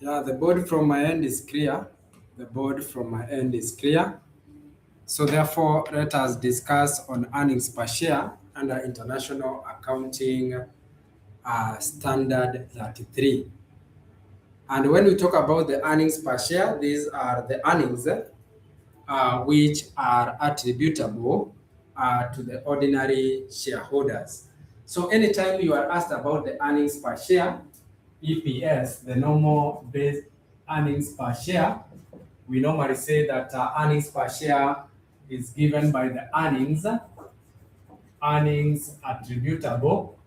Yeah, the board from my end is clear. The board from my end is clear. So therefore, let us discuss on earnings per share under International Accounting Standard 33. And when we talk about the earnings per share, these are the earnings which are attributable to the ordinary shareholders. So anytime you are asked about the earnings per share, EPS, the normal base earnings per share, we normally say that earnings per share is given by the earnings attributable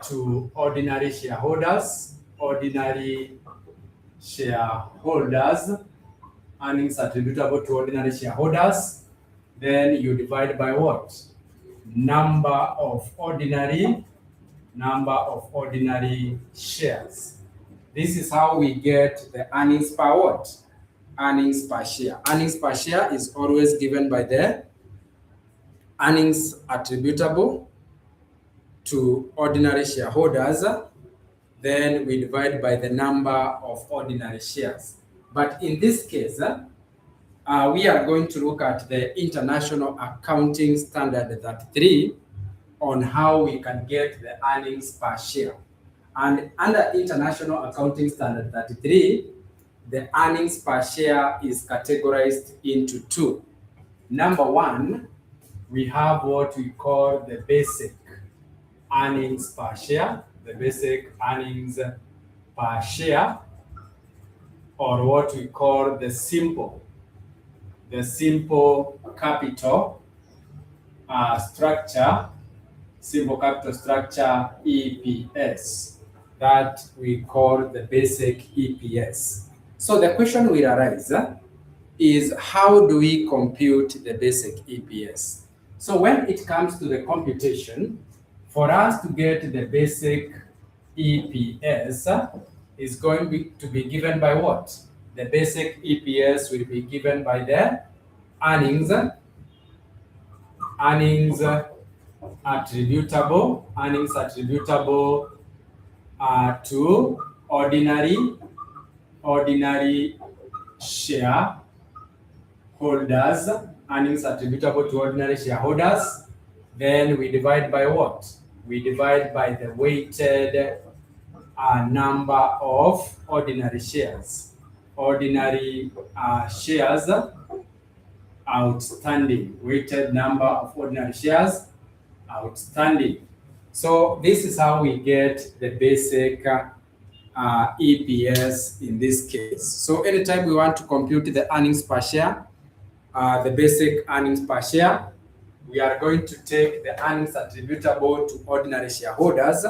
to ordinary shareholders, earnings attributable to ordinary shareholders. Then you divide by what? Number of ordinary shares. This is how we get the earnings per what? Earnings per share. Earnings per share is always given by the earnings attributable to ordinary shareholders. Then we divide by the number of ordinary shares. But in this case, we are going to look at the International Accounting Standard 33 on how we can get the earnings per share. And under International Accounting Standard 33, the earnings per share is categorized into two. Number one, we have what we call the basic earnings per share, the basic earnings per share, or what we call the simple capital structure, simple capital structure EPS, that we call the basic EPS. So the question will arise is how do we compute the basic EPS? So when it comes to the computation, for us to get the basic EPS is going to be given by what? The basic EPS will be given by the earnings attributable to ordinary shareholders, earnings attributable to ordinary shareholders. Then we divide by what? We divide by the weighted number of ordinary shares. Ordinary shares outstanding, weighted number of ordinary shares outstanding. So this is how we get the basic EPS in this case. So anytime we want to compute the earnings per share, the basic earnings per share, we are going to take the earnings attributable to ordinary shareholders.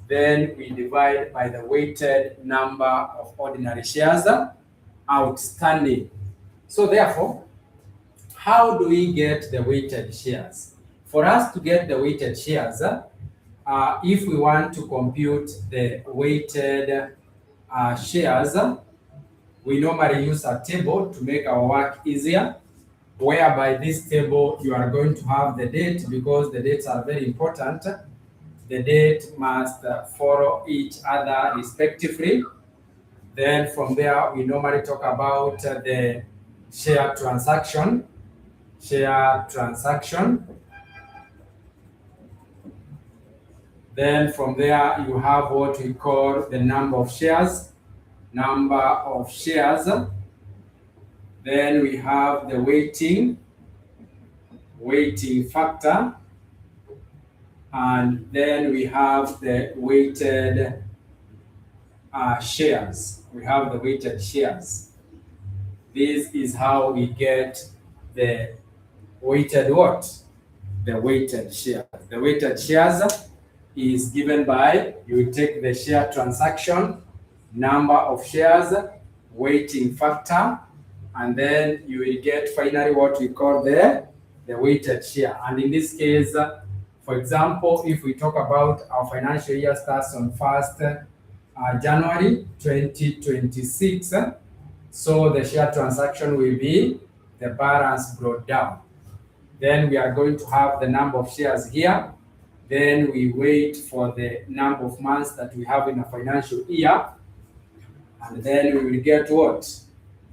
Then we divide by the weighted number of ordinary shares outstanding. So therefore, how do we get the weighted shares? For us to get the weighted shares, if we want to compute the weighted shares, we normally use a table to make our work easier, whereby this table you are going to have the date, because the dates are very important. The date must follow each other respectively. Then from there, we normally talk about the share transaction. Then from there, you have what we call the number of shares. Then we have the weighting factor. And then we have the weighted shares. This is how we get the weighted what? The weighted shares. The weighted shares is given by, you take the share transaction, number of shares, weighting factor, and then you will get finally what we call the weighted share. And in this case, for example, if we talk about our financial year starts on 1st January 2026, so the share transaction will be the balance brought down. Then we are going to have the number of shares here. Then we wait for the number of months that we have in a financial year. And then we will get what?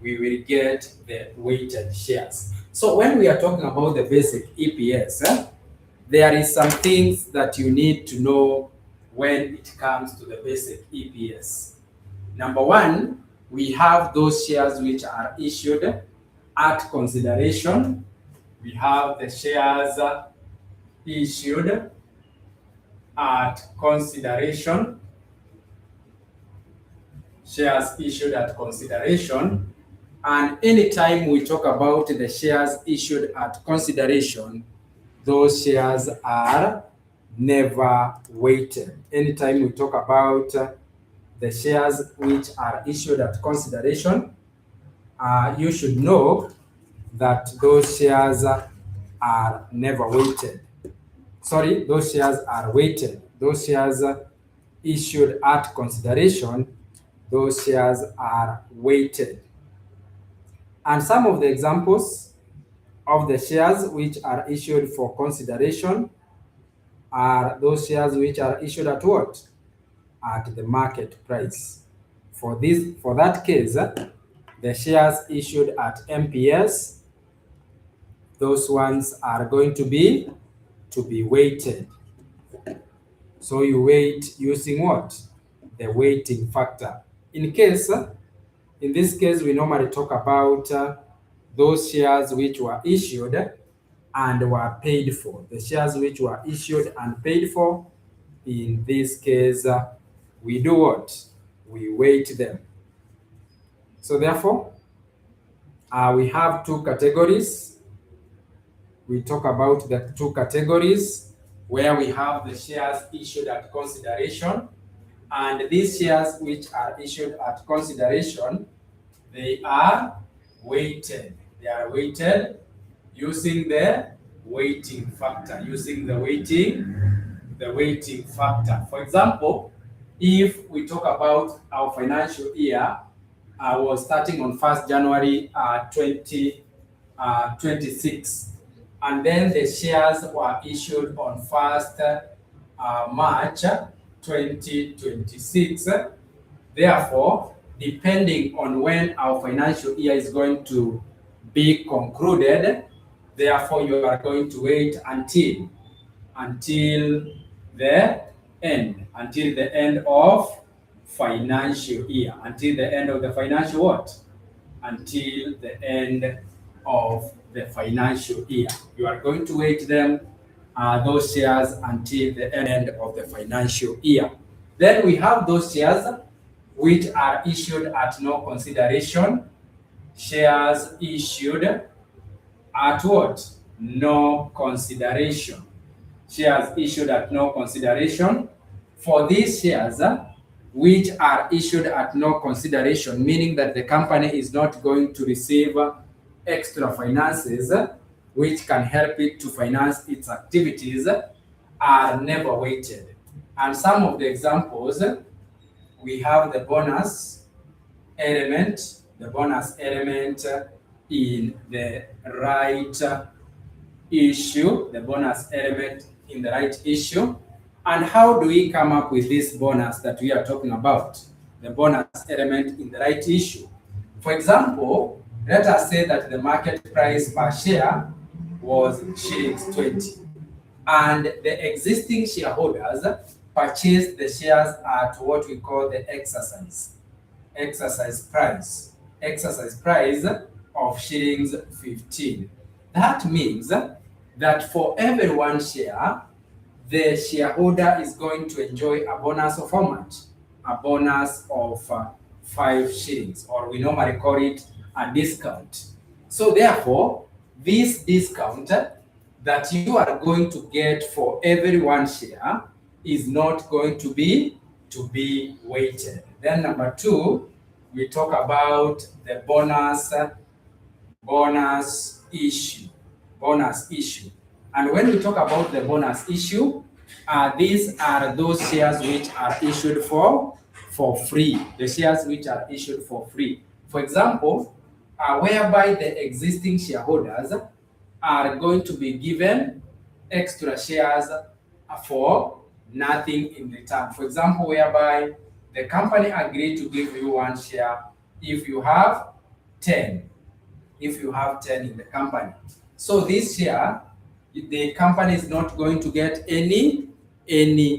We will get the weighted shares. So when we are talking about the basic EPS, there is some things that you need to know when it comes to the basic EPS. Number one, we have those shares which are issued at consideration. We have the shares issued at consideration. Shares issued at consideration. And anytime we talk about the shares issued at consideration, those shares are never weighted. Anytime we talk about the shares which are issued at consideration, you should know that those shares are never weighted. Sorry, those shares are weighted. Those shares issued at consideration, those shares are weighted. And some of the examples of the shares which are issued for consideration are those shares which are issued at what? At the market price. For that case, the shares issued at MPS, those ones are going to be weighted. So you weight using what? The weighting factor. In this case, we normally talk about those shares which were issued and were paid for. The shares which were issued and paid for, in this case, we do what? We weight them. So therefore, we have two categories. We talk about the two categories where we have the shares issued at consideration, and these shares which are issued at consideration, they are weighted. They are weighted using the weighting factor. The weighting factor. For example, if we talk about our financial year, was starting on 1st January 2026, and then the shares were issued on 1st March 2026. Therefore, depending on when our financial year is going to be concluded, therefore you are going to wait until the end of financial year, until the end of the financial what? Until the end of the financial year. You are going to wait them, those shares, until the end of the financial year. Then we have those shares which are issued at no consideration. Shares issued at what? No consideration. Shares issued at no consideration. For these shares which are issued at no consideration, meaning that the company is not going to receive extra finances which can help it to finance its activities, are never weighted. And some of the examples, we have the bonus element in the right issue, the bonus element in the right issue. And how do we come up with this bonus that we are talking about? The bonus element in the right issue. For example, let us say that the market price per share was shillings 20, and the existing shareholders purchased the shares at what we call the exercise price of shillings 15. That means that for every one share, the shareholder is going to enjoy a bonus of how much? A bonus of 5 shillings, or we normally call it a discount. So therefore, this discount that you are going to get for every one share is not going to be weighted. Then number 2, we talk about the bonus issue. And when we talk about the bonus issue, these are those shares which are issued for free. The shares which are issued for free. For example, whereby the existing shareholders are going to be given extra shares for nothing in return. For example, whereby the company agreed to give you 1 share if you have 10. If you have 10 in the company. So this share, the company is not going to get any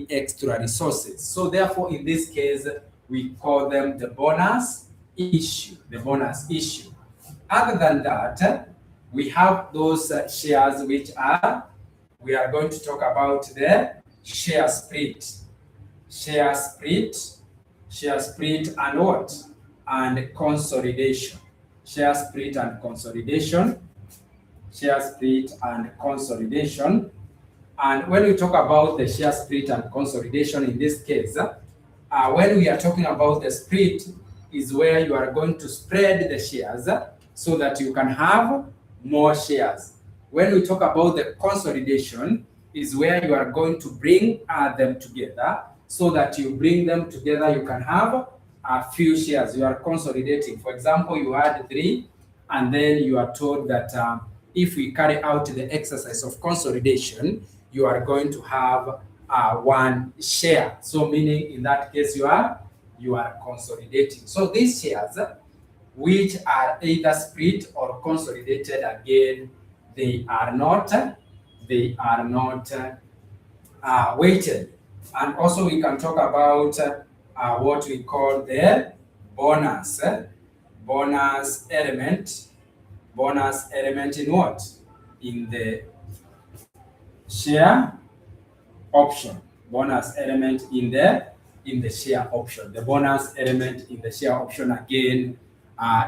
extra resources. So therefore, in this case, we call them the bonus issue. The bonus issue. Other than that, we have those shares which we are going to talk about the share split. Share split and what? And consolidation. Share split and consolidation. Share split and consolidation. And when we talk about the share split and consolidation in this case, when we are talking about the split, is where you are going to spread the shares so that you can have more shares. When we talk about the consolidation, is where you are going to bring them together so that you bring them together, you can have a few shares. You are consolidating. For example, you had 3, and then you are told that if we carry out the exercise of consolidation, you are going to have 1 share. So meaning in that case, you are consolidating. So these shares, which are either split or consolidated, again, they are not weighted. And also we can talk about what we call the bonus element. Bonus element in what? In the share option. Bonus element in the share option. The bonus element in the share option, again,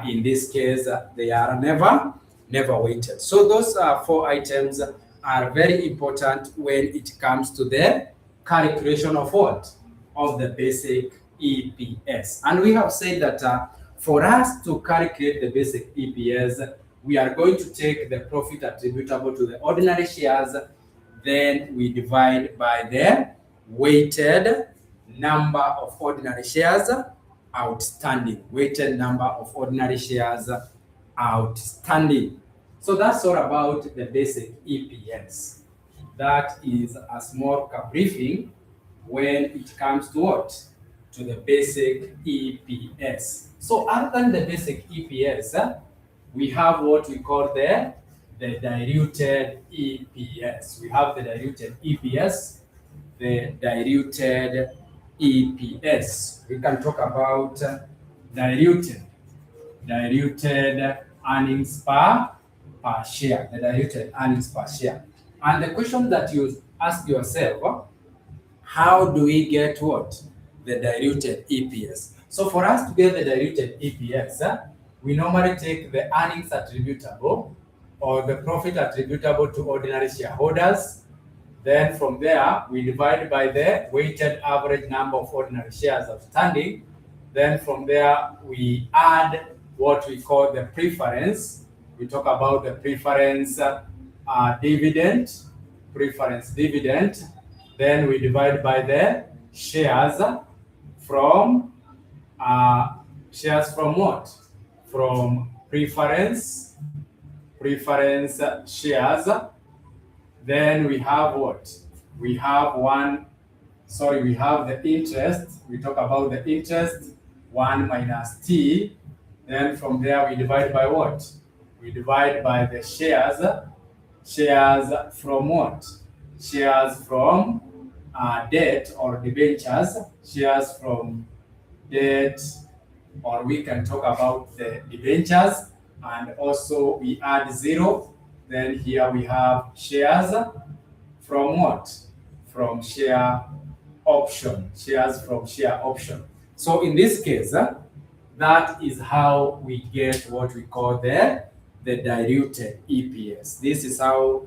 in this case, they are never weighted. So those 4 items are very important when it comes to the calculation of what? Of the basic EPS. And we have said that for us to calculate the basic EPS, we are going to take the profit attributable to the ordinary shares, then we divide by the weighted number of ordinary shares outstanding. Weighted number of ordinary shares outstanding. So that's all about the basic EPS. That is a small briefing when it comes to what? To the basic EPS. So other than the basic EPS, we have what we call the diluted EPS. We have the diluted EPS, the diluted EPS. We can talk about diluted earnings per share, the diluted earnings per share. And the question that you ask yourself, how do we get what? The diluted EPS. So for us to get the diluted EPS, we normally take the earnings attributable or the profit attributable to ordinary shareholders. Then from there, we divide by the weighted average number of ordinary shares outstanding. Then from there, we add what we call the preference. We talk about the preference dividend. Then we divide by the shares from what? From preference shares. Then we have what? We have the interest. We talk about the interest, 1 minus T. Then from there we divide by what? We divide by the shares. Shares from what? Shares from debt or debentures. Shares from debt, or we can talk about the debentures, and also we add 0. Then here we have shares from what? From share option. Shares from share option. So in this case, that is how we get what we call the diluted EPS. This is how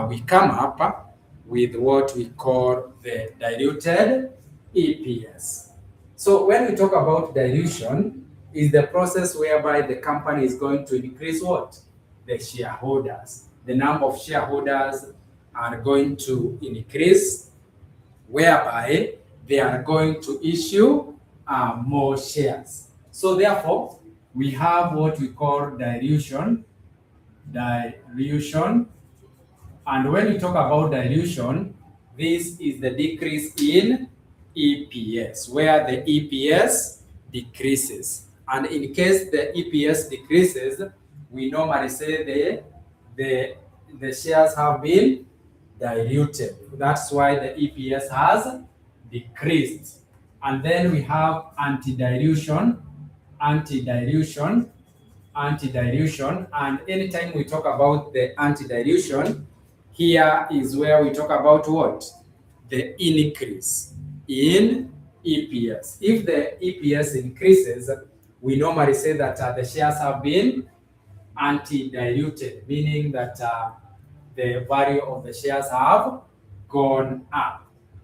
we come up with what we call the diluted EPS. So when we talk about dilution, is the process whereby the company is going to increase what? The shareholders. The number of shareholders are going to increase, whereby they are going to issue more shares. So therefore, we have what we call dilution. And when we talk about dilution, This is the decrease in EPS, where the EPS decreases. And in case the EPS decreases, we normally say the shares have been diluted. That's why the EPS has decreased. And then we have anti-dilution, anti-dilution, anti-dilution. And anytime we talk about the anti-dilution, here is where we talk about what? The increase in EPS. If the EPS increases, we normally say that the shares have been anti-diluted, meaning that the value of the shares have gone up.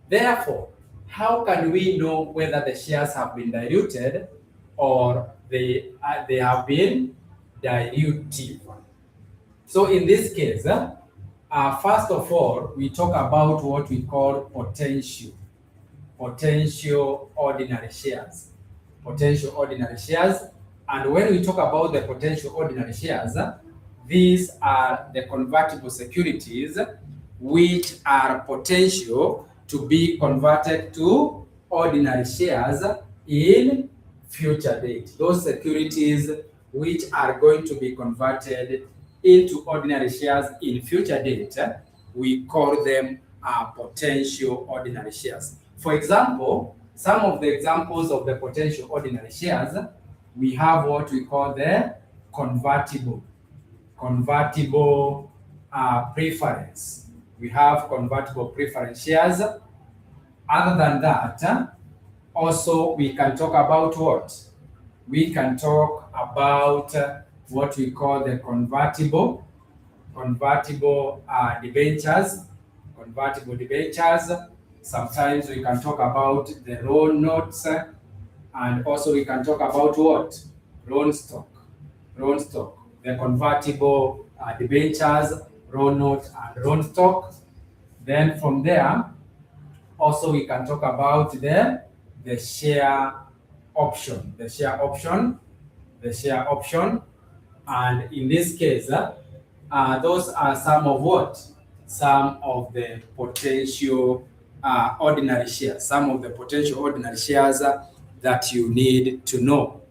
Therefore, how can we know whether the shares have been diluted or they have been dilutive? So in this case, first of all, we talk about what we call potential ordinary shares. Potential ordinary shares. And when we talk about the potential ordinary shares, these are the convertible securities which are potential to be converted to ordinary shares in future date. Those securities which are going to be converted into ordinary shares in future date, we call them potential ordinary shares. For example, some of the examples of the potential ordinary shares, we have what we call the convertible preference. We have convertible preference shares. Other than that, also we can talk about what? We can talk about what we call the convertible debentures. Convertible debentures. Sometimes we can talk about the loan notes, and also we can talk about what? Loan stock. The convertible debentures, loan note, and loan stock. Then from there, also we can talk about the share option. The share option. And in this case, those are some of what? Some of the potential ordinary shares. Some of the potential ordinary shares that you need to know.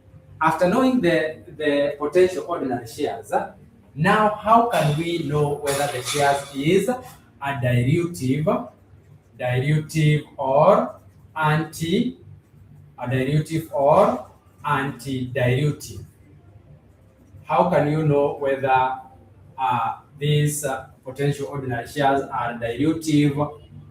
After knowing the potential ordinary shares, now how can we know whether the shares is a dilutive or anti-dilutive? How can you know whether these potential ordinary shares are dilutive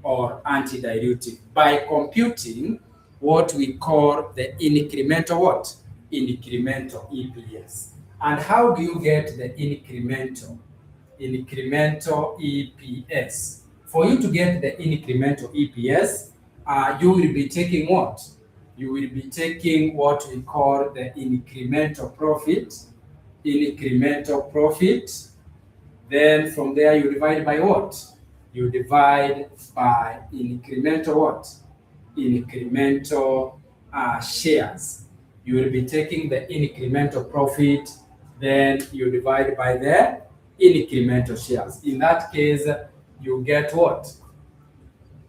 or anti-dilutive? By computing what we call the incremental what? Incremental EPS. And how do you get the incremental EPS? For you to get the incremental EPS, you will be taking what? You will be taking what we call the incremental profit. Then from there you divide by what? You divide by incremental what? Incremental shares. You will be taking the incremental profit, then you divide by the incremental shares. In that case, you get what?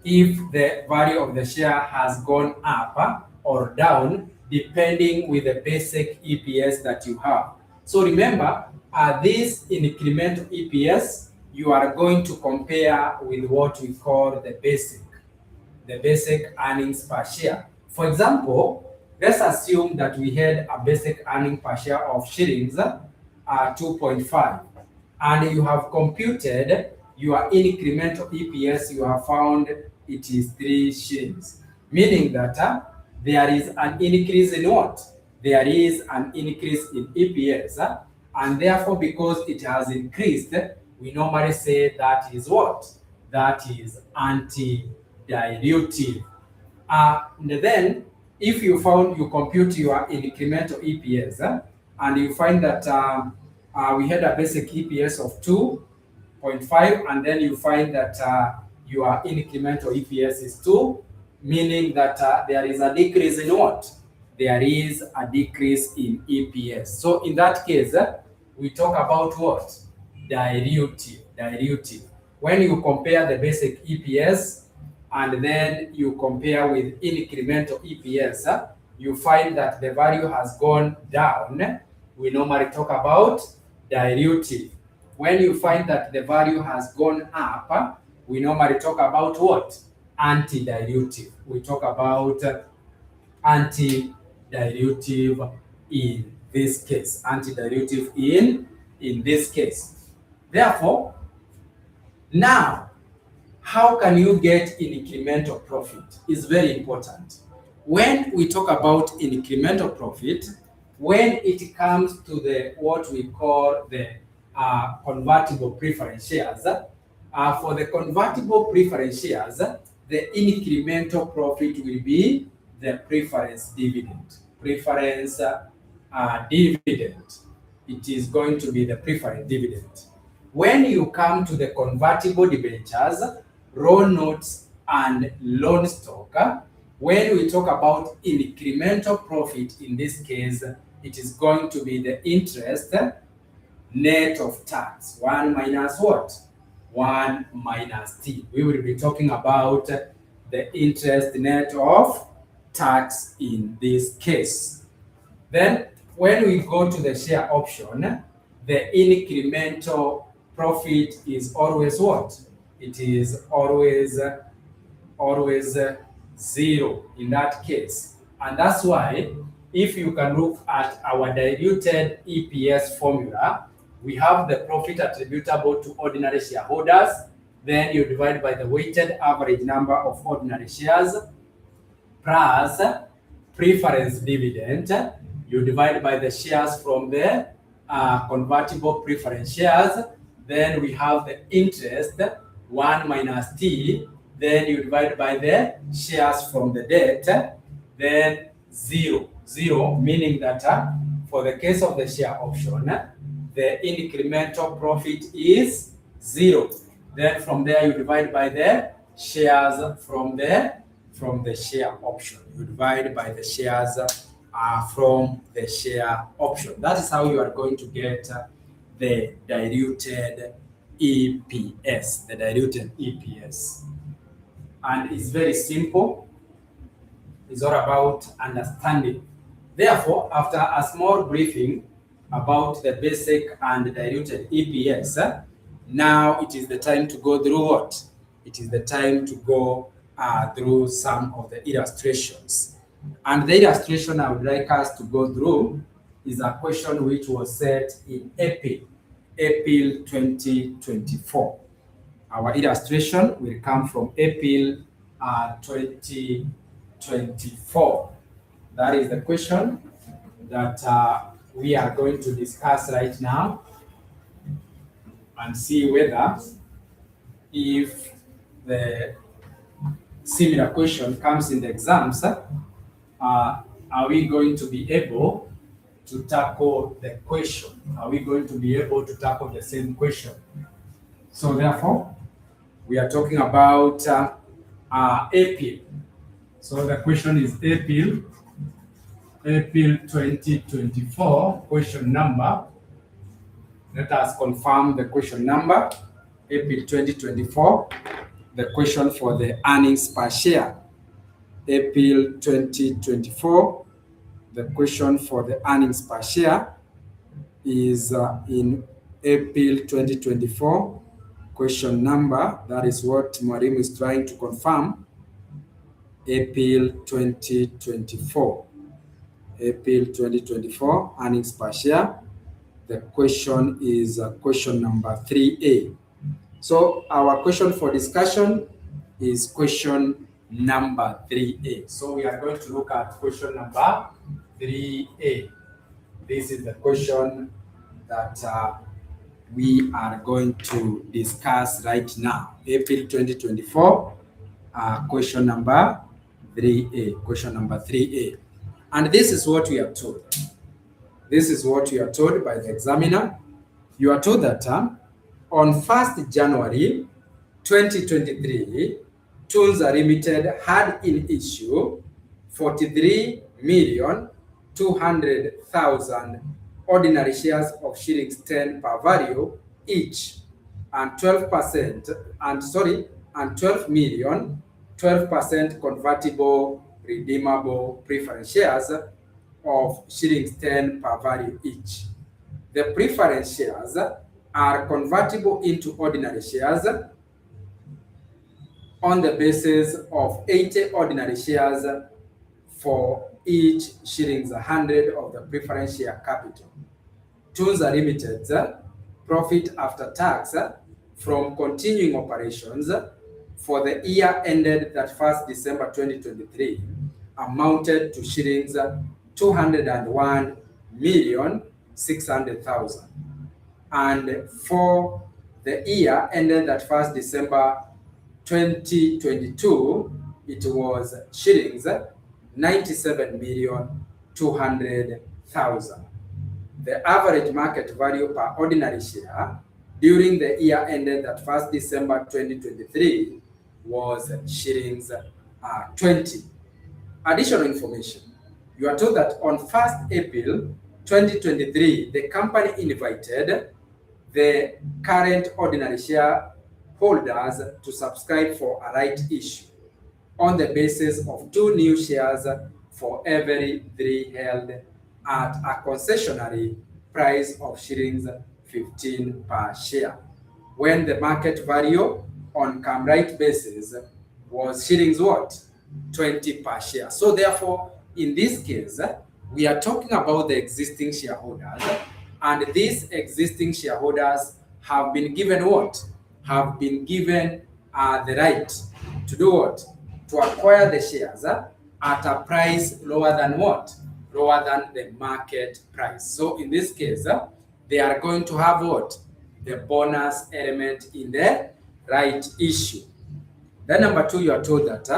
If the value of the share has gone up or down, depending with the basic EPS that you have. So remember, this incremental EPS, you are going to compare with what we call the basic earnings per share. For example, let's assume that we had a basic earning per share of shillings 2.5, and you have computed your incremental EPS. You have found it is 3 shillings, meaning that there is an increase in what? There is an increase in EPS, and therefore because it has increased, we normally say that is what? That is anti-dilutive. And then if you compute your incremental EPS, and you find that we had a basic EPS of 2.5, and then you find that your incremental EPS is 2, meaning that there is a decrease in what? There is a decrease in EPS. So in that case, we talk about what? Dilutive. When you compare the basic EPS and then you compare with incremental EPS, you find that the value has gone down, we normally talk about dilutive. When you find that the value has gone up, we normally talk about what? Anti-dilutive. We talk about anti-dilutive in this case. Anti-dilutive in this case. Therefore, now, how can you get incremental profit is very important. When we talk about incremental profit, when it comes to the what we call the convertible preference shares, for the convertible preference shares, the incremental profit will be the preference dividend. Preference dividend. It is going to be the preference dividend. When you come to the convertible debentures, loan notes, and loan stock, when we talk about incremental profit, in this case, it is going to be the interest net of tax. 1 minus what? 1 minus T. We will be talking about the interest net of tax in this case. Then, when we go to the share option, the incremental profit is always what? It is always zero in that case. And that's why, if you can look at our diluted EPS formula, we have the profit attributable to ordinary shareholders, then you divide by the weighted average number of ordinary shares, plus preference dividend, you divide by the shares from the convertible preference shares, then we have the interest, 1 minus T, then you divide by the shares from the debt, then 0. 0 meaning that for the case of the share option, the incremental profit is 0. Then from there you divide by the shares from the share option. You divide by the shares from the share option. That is how you are going to get the diluted EPS. The diluted EPS. And it's very simple. It's all about understanding. Therefore, after a small briefing about the basic and diluted EPS, now it is the time to go through what? It is the time to go through some of the illustrations. And the illustration I would like us to go through is a question which was set in April 2024. Our illustration will come from April 2024. That is the question that we are going to discuss right now and see whether, if the similar question comes in the exams, are we going to be able to tackle the question? Are we going to be able to tackle the same question? So therefore, we are talking about April. So the question is April 2024, question number. Let us confirm the question number. April 2024, the question for the earnings per share. April 2024, the question for the earnings per share is in April 2024, question number. That is what Mwalimu is trying to confirm. April 2024. April 2024, earnings per share. The question is question number 3A. So our question for discussion is question number 3A. So we are going to look at question number 3A. This is the question that we are going to discuss right now. April 2024, question number 3A. Question number 3A. And this is what we are told. This is what you are told by the examiner. You are told that on 1st January 2023, Tunza Limited had in issue 43,200,000 ordinary shares of shillings 10 per value each, and 12%, and 12,200,000 12% convertible redeemable preference shares of shillings 10 per value each. The preference shares are convertible into ordinary shares on the basis of 80 ordinary shares for each shillings 100 of the preference share capital. Tunza Limited's profit after tax from continuing operations for the year ended 31st December 2023 amounted to shillings 201,600,000, and for the year ended 31st December 2022 it was shillings 97,200,000. The average market value per ordinary share during the year ended 1st December 2023 was shillings 20. Additional information. You are told that on 1st April 2023, the company invited the current ordinary share holders to subscribe for a right issue on the basis of 2 new shares for every 3 held at a concessionary price of shillings 15 per share, when the market value on come-right basis was shillings what? 20 per share. So therefore, in this case, we are talking about the existing shareholders, and these existing shareholders have been given what? Have been given the right to do what? To acquire the shares at a price lower than what? Lower than the market price. So in this case, they are going to have what? The bonus element in the right issue. Then number 2, you are told that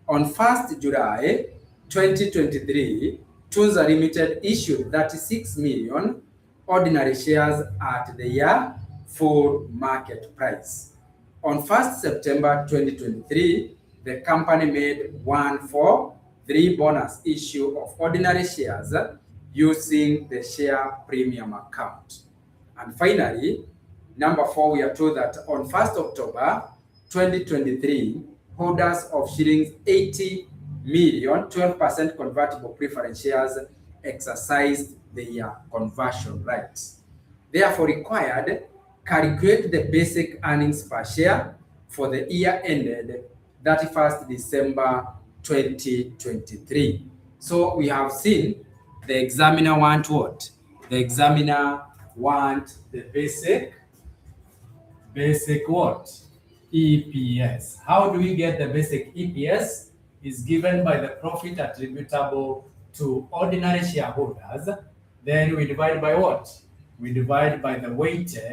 on 1st July 2023, Tunza Limited issued 36 million ordinary shares at their full market price. On 1st September 2023, the company made 1-for-3 bonus issue of ordinary shares using the share premium account. And finally, number 4, we are told that on 1st October 2023, holders of shillings 80 million 12% convertible preference shares exercised their conversion rights. Therefore required, calculate the basic earnings per share for the year ended 31st December 2023. So we have seen the examiner want what? The examiner want the basic what? EPS. How do we get the basic EPS? Is given by the profit attributable to ordinary shareholders. Then we divide by what? We divide by the weighted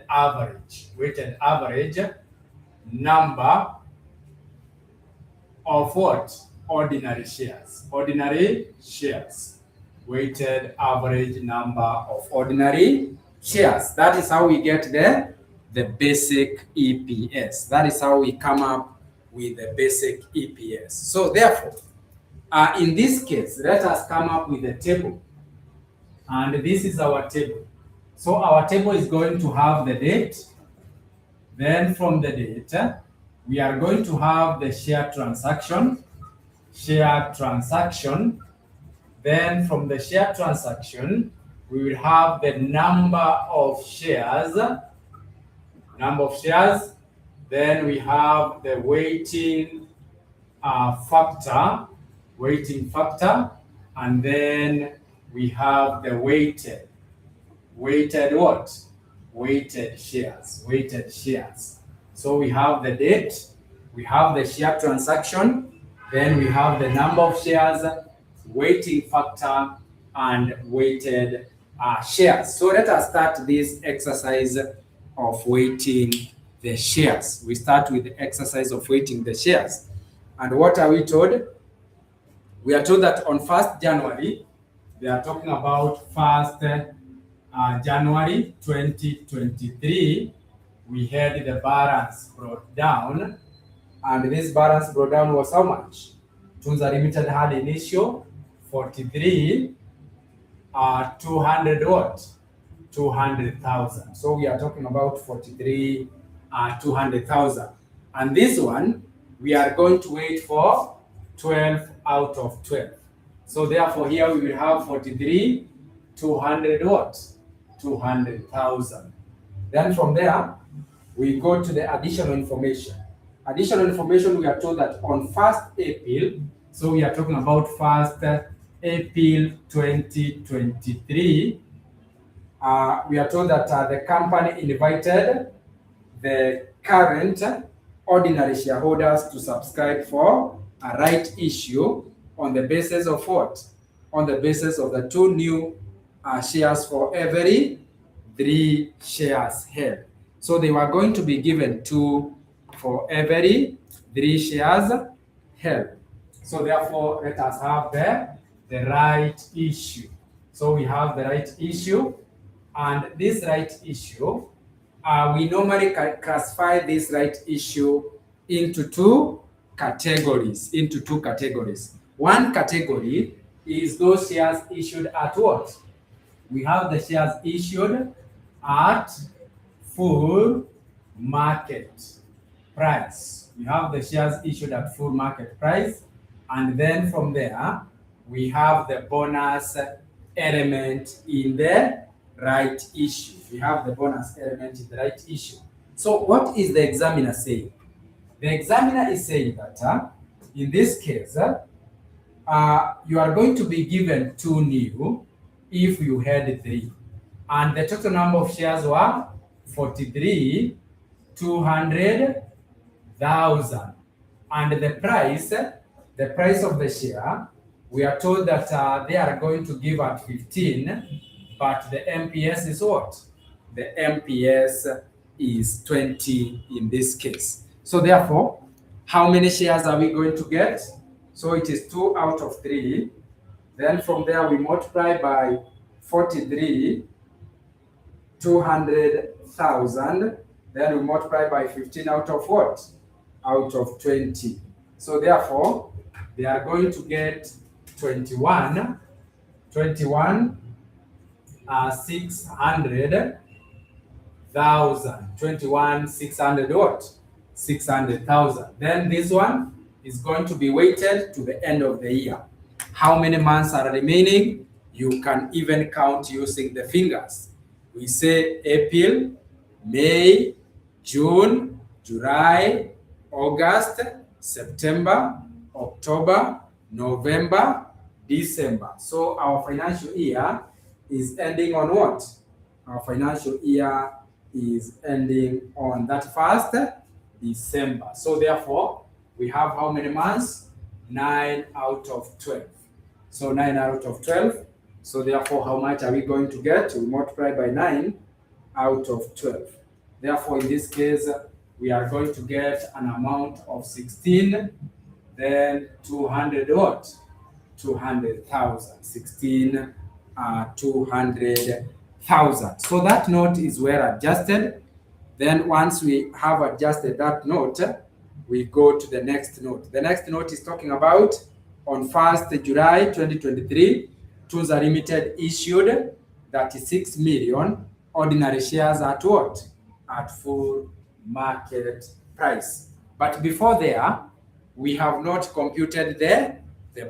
average number of what? Ordinary shares. Weighted average number of ordinary shares. That is how we get the basic EPS. That is how we come up with the basic EPS. So therefore, in this case, let us come up with a table. And this is our table. So our table is going to have the date. Then from the date, we are going to have the share transaction. Then from the share transaction, we will have the number of shares. Then we have the weighting factor, and then we have the weighted what? Weighted shares. So we have the date, we have the share transaction, then we have the number of shares, weighting factor, and weighted shares. So let us start this exercise of weighting the shares. We start with the exercise of weighting the shares. And what are we told? We are told that on 1st January, they are talking about 1st January 2023, we had the balance brought down, and this balance brought down was how much? Tunza Limited had initial 43, 200 what? 200,000. So we are talking about 43, 200,000. And this one, we are going to wait for 12 out of 12. So therefore here we will have 43, 200 what? 200,000. Then from there, we go to the additional information. Additional information, we are told that on 1st April, so we are talking about 1st April 2023, we are told that the company invited the current ordinary shareholders to subscribe for a right issue on the basis of what? On the basis of the 2 new shares for every 3 shares held. So they were going to be given 2 for every 3 shares held. So therefore, let us have the right issue. So we have the right issue, and this right issue, we normally classify this right issue into 2 categories. One category is those shares issued at what? We have the shares issued at full market price. We have the shares issued at full market price, and then from there we have the bonus element in the right issue. We have the bonus element in the right issue. So what is the examiner saying? The examiner is saying that in this case, you are going to be given 2 new if you had 3. And the total number of shares were 43, 200,000. And the price of the share, we are told that they are going to give at 15, but the MPS is what? The MPS is 20 in this case. So therefore, how many shares are we going to get? So it is 2 out of 3. Then from there we multiply by 43, 200,000. Then we multiply by 15 out of what? Out of 20. So therefore, they are going to get 21, 600,000. 600 what? 600,000. Then this one is going to be weighted to the end of the year. How many months are remaining? You can even count using the fingers. We say April, May, June, July, August, September, October, November, December. So our financial year is ending on what? Our financial year is ending on that 1st December. So therefore, we have how many months? 9 out of 12. So 9 out of 12. So therefore, how much are we going to get? We multiply by 9 out of 12. Therefore, in this case, we are going to get an amount of 16, then 200 what? 200,000. 16, 200,000. So that note is well adjusted. Then once we have adjusted that note, we go to the next note. The next note is talking about on 1st July 2023, Tunza Limited issued 36 million ordinary shares at what? At full market price. But before there, we have not computed the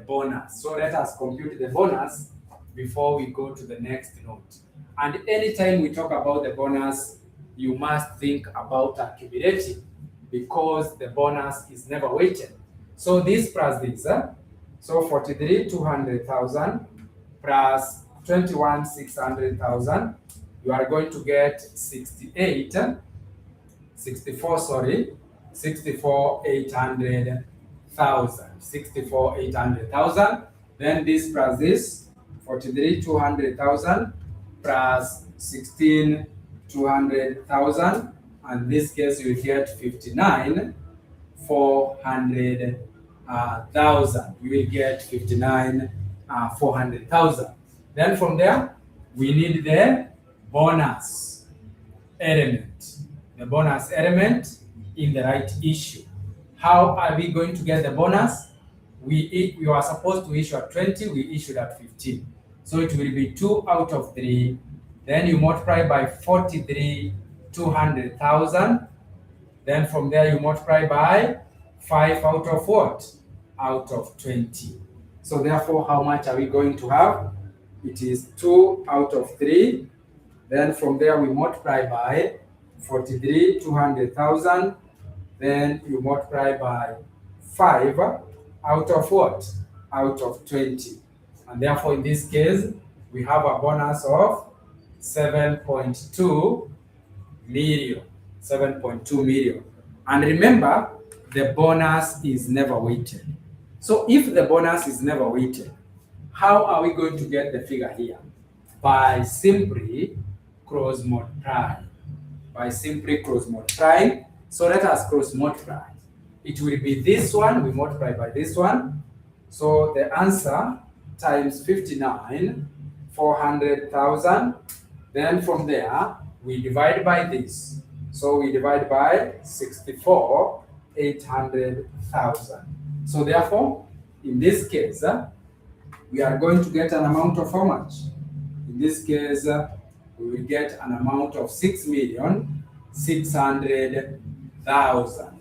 bonus. So let us compute the bonus before we go to the next note. And anytime we talk about the bonus, you must think about accumulating, because the bonus is never weighted. So this plus this, so 43, 200,000 plus 21, 600,000, you are going to get 64, 800,000. 64, 800,000. Then this plus this, 43, 200,000 plus 16, 200,000. And this case you get 59, 400,000. You will get 59, 400,000. Then from there, we need the bonus element. The bonus element in the right issue. How are we going to get the bonus? We are supposed to issue at 20, we issued at 15. So it will be 2 out of 3. Then you multiply by 43, 200,000. Then from there you multiply by 5 out of what? Out of 20. So therefore, how much are we going to have? It is 2 out of 3. Then from there, we multiply by 43, 200,000. Then you multiply by 5 out of what? Out of 20. And therefore, in this case, we have a bonus of 7.2 million. 7.2 million. And remember, the bonus is never weighted. So if the bonus is never weighted, how are we going to get the figure here? By simply cross multiplying. By simply cross multiplying. So let us cross multiply. It will be this one, we multiply by this one. So the answer times 59, 400,000. Then from there, we divide by this. So we divide by 64, 800,000. So therefore, in this case, we are going to get an amount of how much? In this case, we will get an amount of 6,600,000.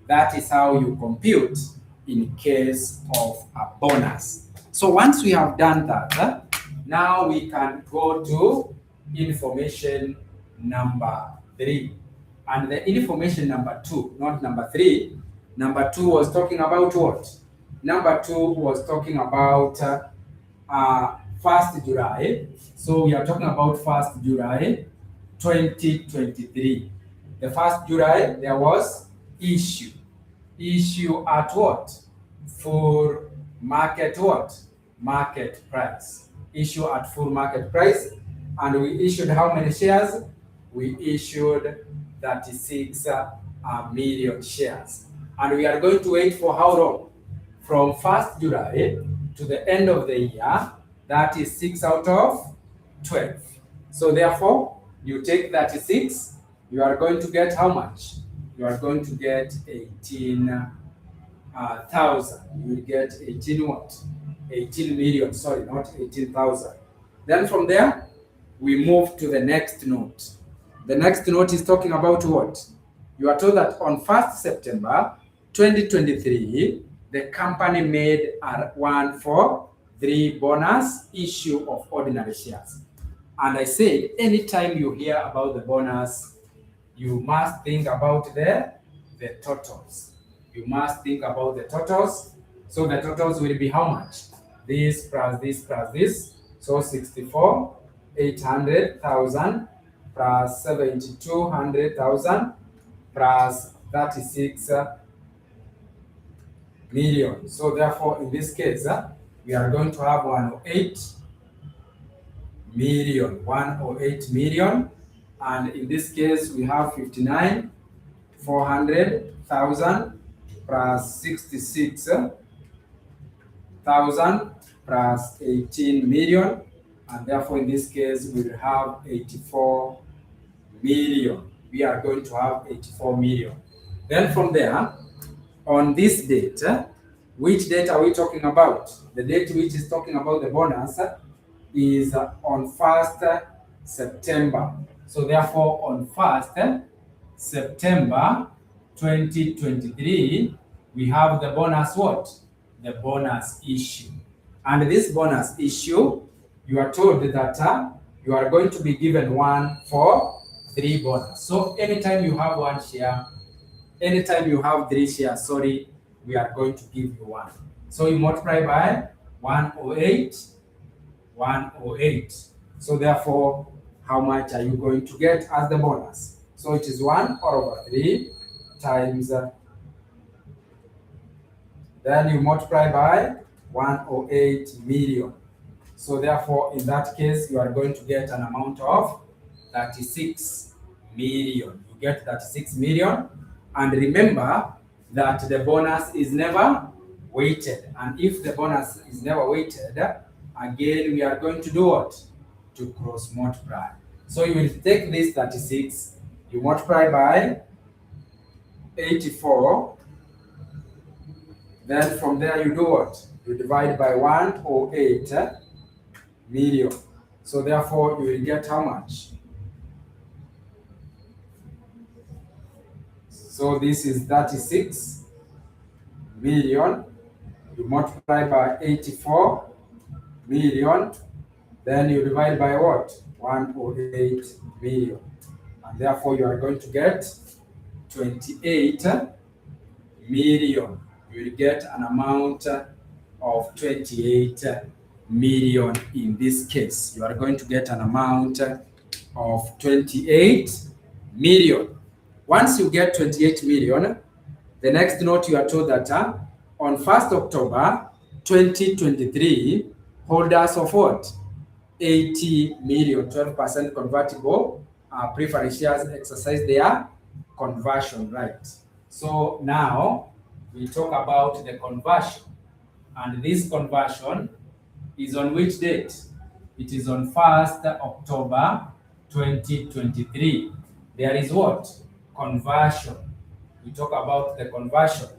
That is how you compute in case of a bonus. So once we have done that, now we can go to information number 3. And the information number 2, not number 3. Number 2 was talking about what? Number 2 was talking about 1st July. So we are talking about 1st July 2023. The 1st July, there was issue. Issue at what? Full market what? Market price. Issue at full market price. And we issued how many shares? We issued 36 million shares. And we are going to wait for how long? From 1st July to the end of the year. That is 6 out of 12. So therefore, you take 36, you are going to get how much? You are going to get 18,000. You will get 18 what? 18 million, sorry, not 18,000. Then from there, we move to the next note. The next note is talking about what? You are told that on 1st September 2023, the company made a 1-for-3 bonus issue of ordinary shares. And I said, anytime you hear about the bonus, you must think about the totals. You must think about the totals. So the totals will be how much? This plus this plus this. So 64, 800,000 plus 7,200,000 plus 36 million. So therefore, in this case, we are going to have 108 million. 108 million. And in this case, we have 59, 400,000 plus 66,000 plus 18 million. And therefore, in this case, we will have 84 million. We are going to have 84 million. Then from there, on this date, which date are we talking about? The date which is talking about the bonus is on 1st September. So therefore, on 1st September 2023, we have the bonus what? The bonus issue. And this bonus issue, you are told that you are going to be given 1-for-3 bonus. So anytime you have 1 share, anytime you have 3 shares, sorry, we are going to give you 1. So you multiply by 108, 108. So therefore, how much are you going to get as the bonus? So it is 1/3 times, then you multiply by 108 million. So therefore, in that case, you are going to get an amount of 36 million. You get 36 million. And remember that the bonus is never weighted. And if the bonus is never weighted, again, we are going to do what? To cross multiply. So you will take this 36, you multiply by 84. Then from there, you do what? You divide by 108 million. So therefore, you will get how much? So this is 36 million, you multiply by 84 million, then you divide by what? 108 million. And therefore you are going to get 28 million. You will get an amount of 28 million in this case. You are going to get an amount of 28 million. Once you get 28 million, the next note you are told that on 1st October 2023, holders of what? 80 million, 12% convertible preference shares exercise their conversion right. So now we talk about the conversion. And this conversion is on which date? It is on 1st October 2023. There is what? Conversion. We talk about the conversion.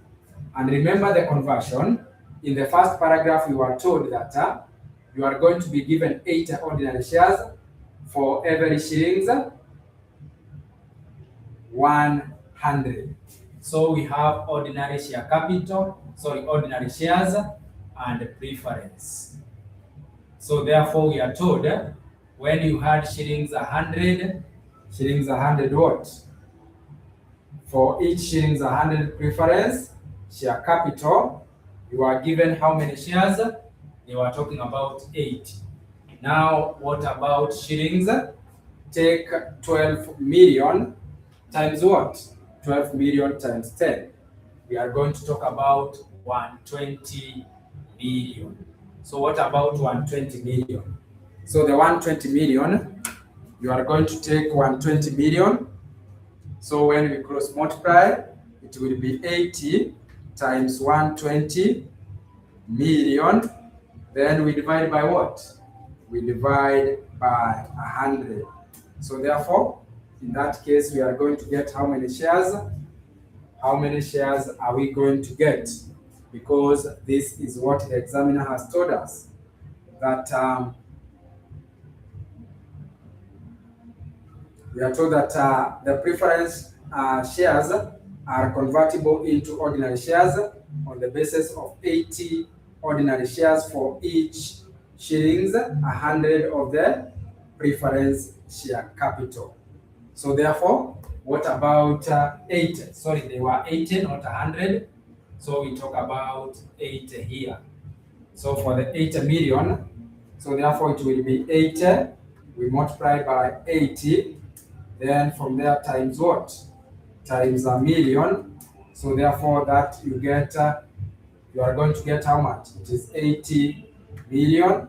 And remember the conversion, in the first paragraph we were told that you are going to be given 8 ordinary shares for every shillings 100. So we have ordinary share capital, ordinary shares and preference. So therefore we are told when you had shillings 100 what? For each shillings 100 preference share capital, you are given how many shares? They were talking about 8. Now what about shillings? Take 12 million times what? 12 million times 10. We are going to talk about 120 million. So what about 120 million? So the 120 million, you are going to take 120 million. So when we cross multiply, it will be 80 times 120 million. Then we divide by what? We divide by 100. So therefore, in that case, we are going to get how many shares? How many shares are we going to get? Because this is what the examiner has told us, that we are told that the preference shares are convertible into ordinary shares on the basis of 80 ordinary shares for each shillings 100 of the preference share capital. So therefore, what about 80? Sorry, they were 80, not 100. So we talk about 80 here. So for the 80 million, so therefore it will be 80. We multiply by 80. Then from there times what? Times a million. So therefore that you get, you are going to get how much? It is 80 million.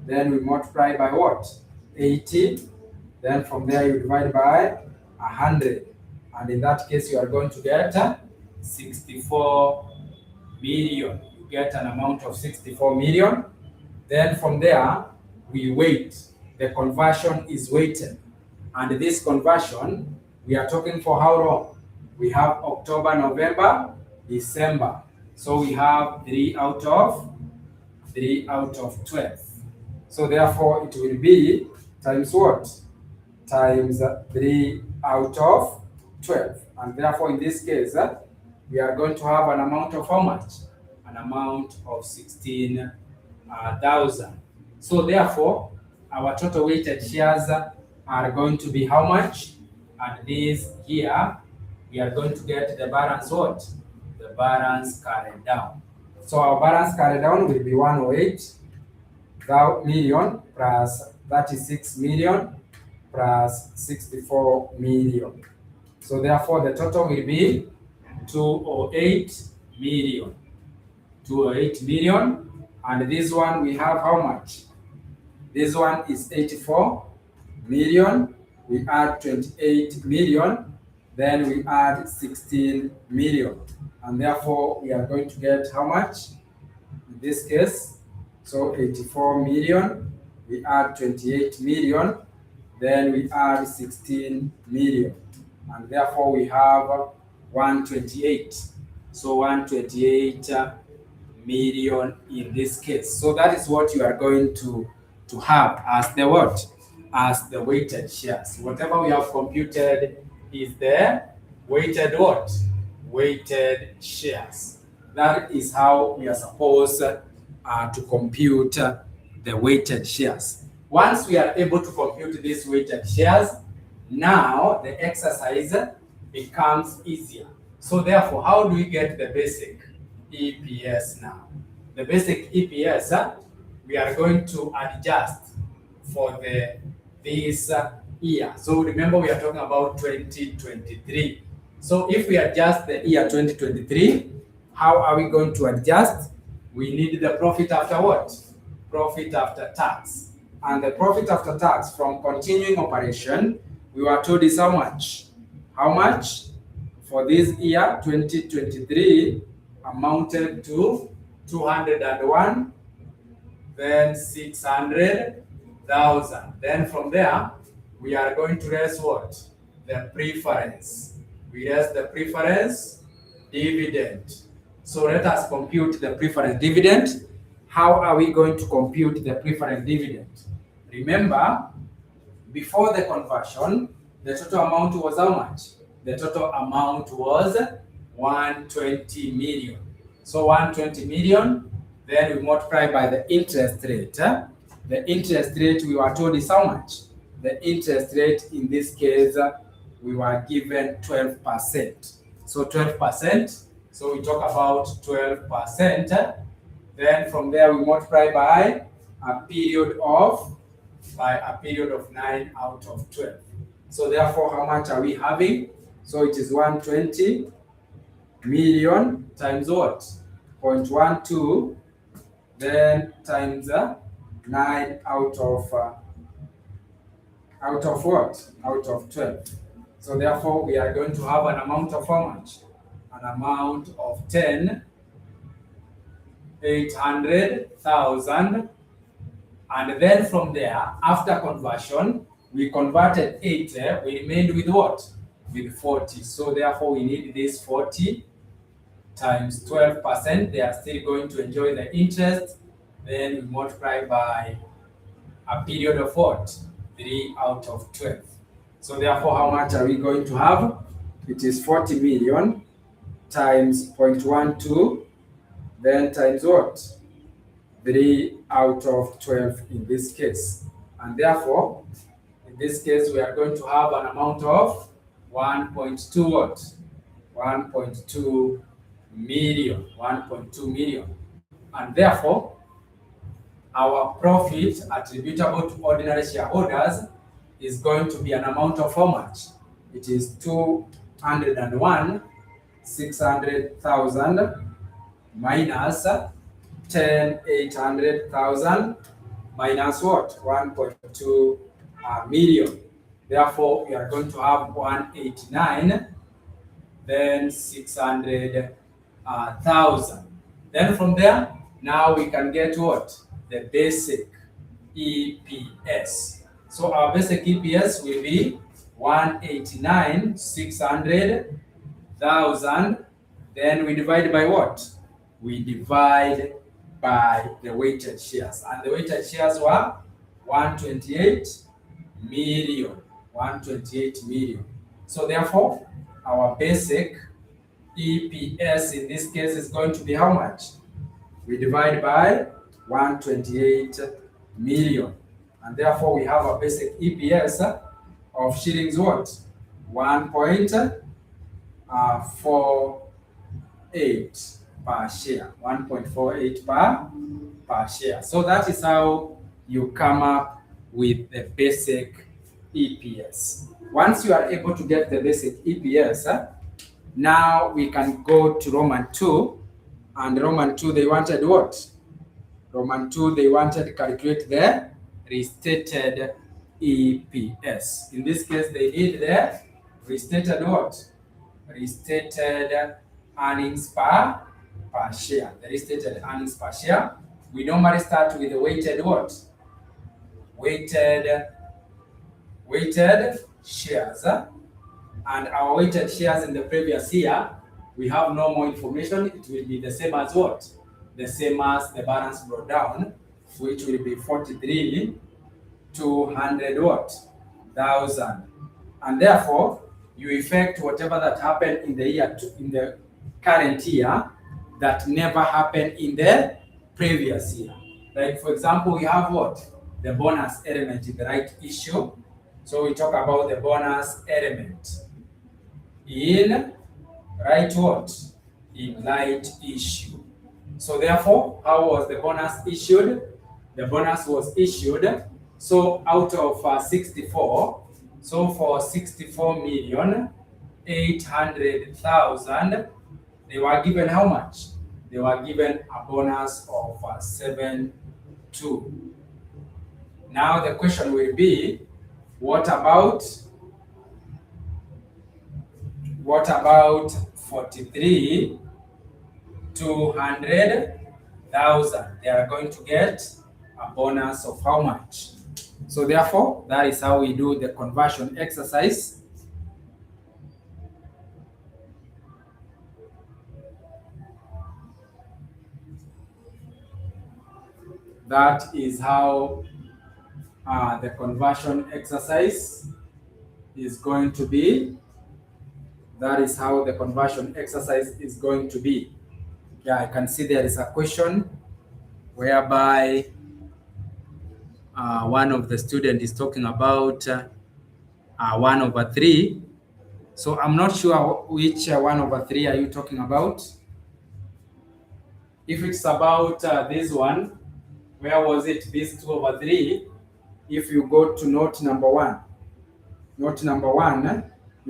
Then we multiply by what? 80. Then from there you divide by 100. And in that case you are going to get 64 million. You get an amount of 64 million. Then from there we wait. The conversion is weighted. And this conversion, we are talking for how long? We have October, November, December. So we have 3 out of 12. So therefore it will be times what? Times 3 out of 12. And therefore in this case, we are going to have an amount of how much? An amount of 16,000. So therefore, our total weighted shares are going to be how much? And this here, we are going to get the balance what? The balance carried down. So our balance carried down will be 108 million plus 36 million plus 64 million. So therefore the total will be 208 million. 208 million. And this one we have how much? This one is 84 million. We add 28 million. Then we add 16 million. And therefore we are going to get how much? In this case, so 84 million. We add 28 million. Then we add 16 million. And therefore we have 128. So 128 million in this case. So that is what you are going to have as the what? As the weighted shares. Whatever we have computed is the weighted what? Weighted shares. That is how we are supposed to compute the weighted shares. Once we are able to compute these weighted shares, now the exercise becomes easier. So therefore, how do we get the basic EPS now? The basic EPS, we are going to adjust for this year. So remember, we are talking about 2023. So if we adjust the year 2023, how are we going to adjust? We need the profit after what? Profit after tax. And the profit after tax from continuing operation, we were told is how much? How much? For this year, 2023, amounted to 201, then 600,000. Then from there, we are going to raise what? The preference. We raise the preference dividend. So let us compute the preference dividend. How are we going to compute the preference dividend? Remember, before the conversion, the total amount was how much? The total amount was 120 million. So 120 million, then we multiply by the interest rate. The interest rate we were told is how much? The interest rate in this case, we were given 12%. So 12%, so we talk about 12%. Then from there we multiply by a period of 9 out of 12. So therefore, how much are we having? So it is 120 million times what? 0.12, then times 9 out of what? Out of 12. So therefore, we are going to have an amount of how much? An amount of 800,000. And then from there, after conversion, we converted 80, we remained with what? With 40. So therefore, we need this 40 times 12%. They are still going to enjoy the interest. Then we multiply by a period of what? 3 out of 12. So therefore, how much are we going to have? It is 40 million times 0.12, then times what? 3 out of 12 in this case. And therefore, in this case, we are going to have an amount of 1.2 what? 1.2 million. 1.2 million. And therefore, our profit attributable to ordinary shareholders is going to be an amount of how much? It is 201,600,000 minus 800,000 minus what? 1.2 million. Therefore, we are going to have 189, then 600,000. Then from there, now we can get what? The basic EPS. So our basic EPS will be 189,600,000. Then we divide by what? We divide by the weighted shares. And the weighted shares were 128 million. 128 million. So therefore, our basic EPS in this case is going to be how much? We divide by 128 million. And therefore, we have a basic EPS of shillings what? 1.48 per share. 1.48 per share. So that is how you come up with the basic EPS. Once you are able to get the basic EPS, now we can go to Roman 2. And Roman 2, they wanted what? Roman 2, they wanted to calculate the restated EPS. In this case, they need the restated what? Restated earnings per share. The restated earnings per share. We normally start with the weighted what? Weighted shares. And our weighted shares in the previous year, we have no more information. It will be the same as what? The same as the balance brought down, which will be 43,200 what? Thousand. And therefore, you effect whatever that happened in the year in the current year, that never happened in the previous year. Like for example, we have what? The bonus element in the right issue. So we talk about the bonus element in right what? In right issue. So therefore, how was the bonus issued? The bonus was issued, so out of 64, so for 64,800,000, they were given how much? They were given a bonus of 7.2. Now the question will be, what about 43,200,000? They are going to get a bonus of how much? So therefore, that is how we do the conversion exercise. That is how the conversion exercise is going to be. That is how the conversion exercise is going to be. Yeah, I can see there is a question whereby one of the students is talking about 1/3. So I'm not sure which 1/3 are you talking about. If it's about this one, where was it? This 2/3. If you go to note number 1, you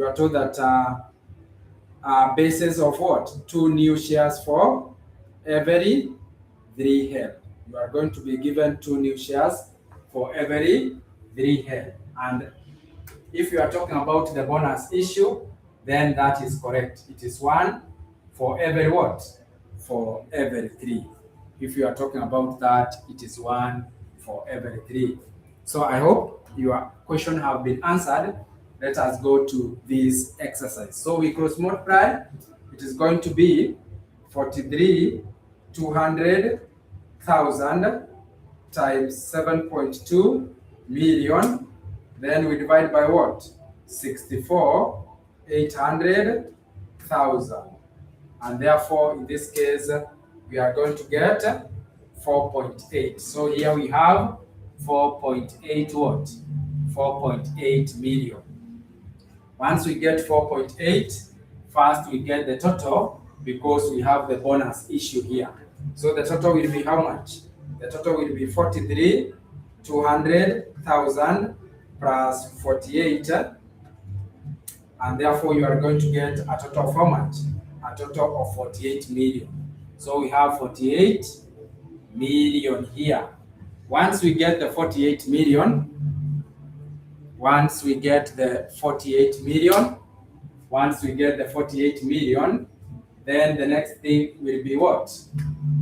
are told that basis of what? 2 new shares for every 3 held. You are going to be given 2 new shares for every 3 held. And if you are talking about the bonus issue, then that is correct. It is 1 for every what? For every 3. If you are talking about that, it is 1 for every 3. So I hope your question have been answered. Let us go to this exercise. So we cross multiply. It is going to be 43,200,000 times 7.2 million. Then we divide by what? 64,800,000. And therefore, in this case, we are going to get 4.8. So here we have 4.8 what? 4.8 million. Once we get 4.8, first we get the total because we have the bonus issue here. So the total will be how much? The total will be 43,200,000 plus 48, and therefore you are going to get a total of how much? A total of 48 million. So we have 48 million here. Once we get the 48 million, then the next thing will be what?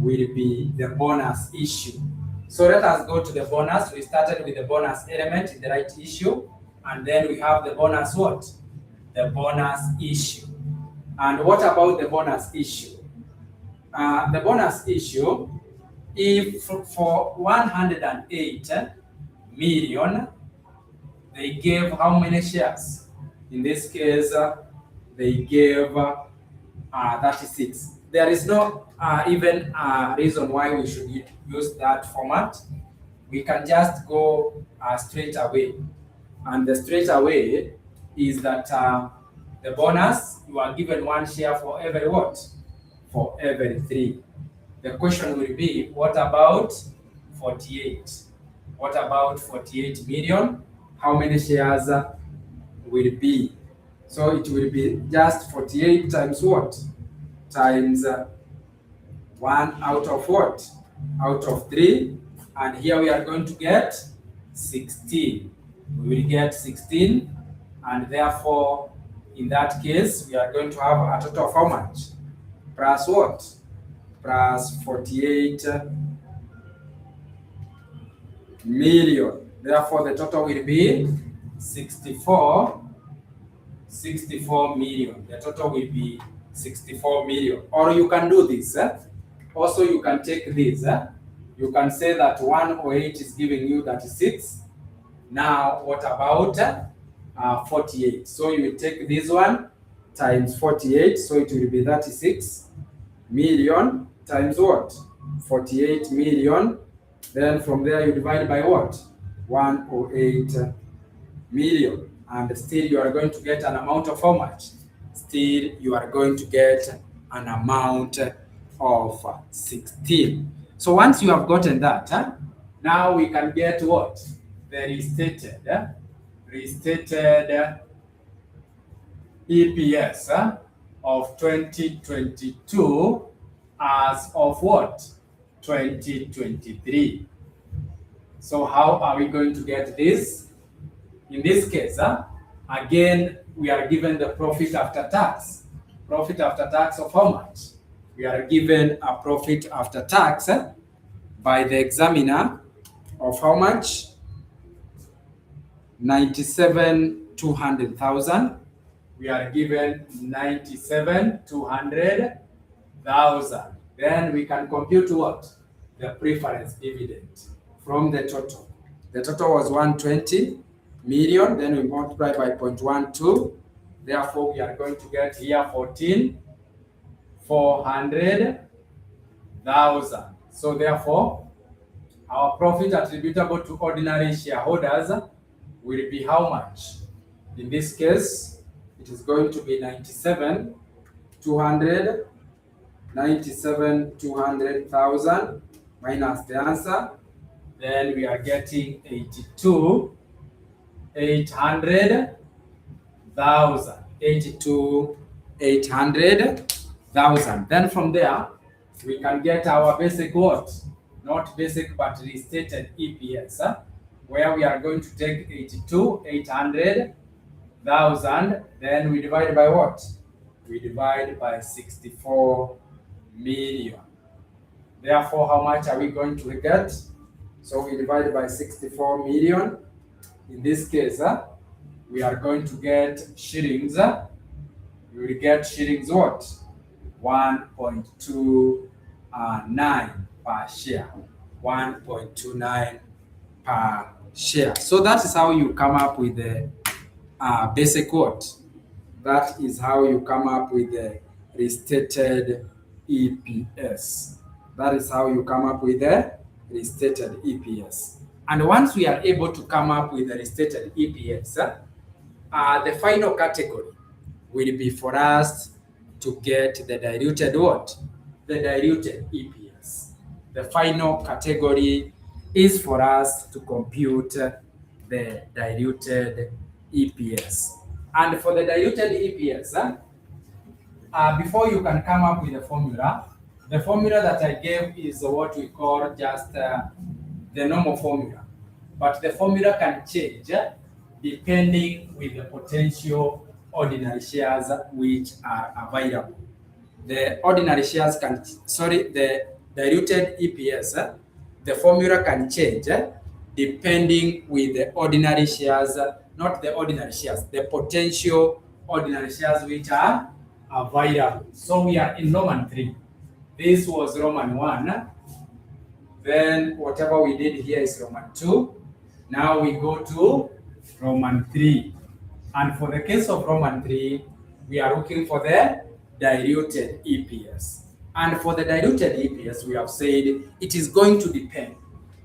Will be the bonus issue. So let us go to the bonus. We started with the bonus element in the right issue, and then we have the bonus what? The bonus issue. And what about the bonus issue? The bonus issue, if for 108 million, they gave how many shares? In this case, they gave 36. There is no even reason why we should use that format. We can just go straight away. And the straight away is that the bonus, you are given 1 share for every what? For every 3. The question will be, what about 48? What about 48 million? How many shares will be? So it will be just 48 times what? Times 1 out of what? Out of 3. And here we are going to get 16. We will get 16. And therefore, in that case, we are going to have a total of how much? Plus what? Plus 48 million. Therefore, the total will be 64 million. The total will be 64 million. Or you can do this. Also, you can take this. You can say that 108 is giving you 36. Now, what about 48? So you will take this one times 48, so it will be 36. million times what? 48 million. Then from there you divide by what? 108 million. And still you are going to get an amount of how much? Still you are going to get an amount of 16. So once you have gotten that, now we can get what? The restated EPS of 2022 as of what? 2023. So how are we going to get this? In this case, again, we are given the profit after tax. Profit after tax of how much? We are given a profit after tax by the examiner of how much? 97,200,000. We are given 97,200,000. Then we can compute what? The preference dividend from the total. The total was 120 million, then we multiply by 0.12. Therefore, we are going to get here 14,400,000. So therefore, our profit attributable to ordinary shareholders will be how much? In this case, it is going to be 97,200,000 minus the answer. Then we are getting 82,800,000. 82,800,000. Then from there, we can get our basic what? Not basic, but restated EPS, where we are going to take 82,800,000. Then we divide by what? We divide by 64 million. Therefore, how much are we going to get? So we divide by 64 million. In this case, we are going to get shillings. We will get shillings what? 1.29 per share. 1.29 per share. So that is how you come up with the basic what? That is how you come up with the restated EPS. That is how you come up with the restated EPS. And once we are able to come up with the restated EPS, the final category will be for us to get the diluted what? The diluted EPS. The final category is for us to compute the diluted EPS. And for the diluted EPS, before you can come up with a formula, the formula that I gave is what we call just the normal formula. But the formula can change depending with the potential ordinary shares which are available. The ordinary shares can, the diluted EPS, the formula can change depending with the ordinary shares, not the ordinary shares, the potential ordinary shares which are available. So we are in Roman 3. This was Roman 1. Then whatever we did here is Roman 2. Now we go to Roman 3. And for the case of Roman 3, we are looking for the diluted EPS. And for the diluted EPS, we have said it is going to depend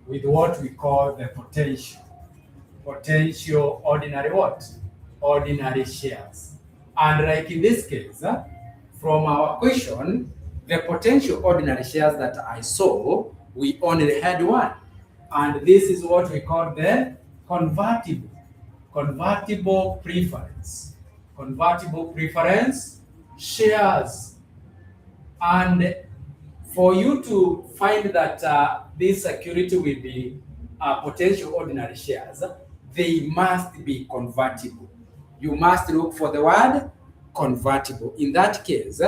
with what we call the potential ordinary what? Ordinary shares. And like in this case, from our question, the potential ordinary shares that I saw, we only had one. And this is what we call the convertible preference. Convertible preference shares. And for you to find that this security will be potential ordinary shares, they must be convertible. You must look for the word convertible. In that case,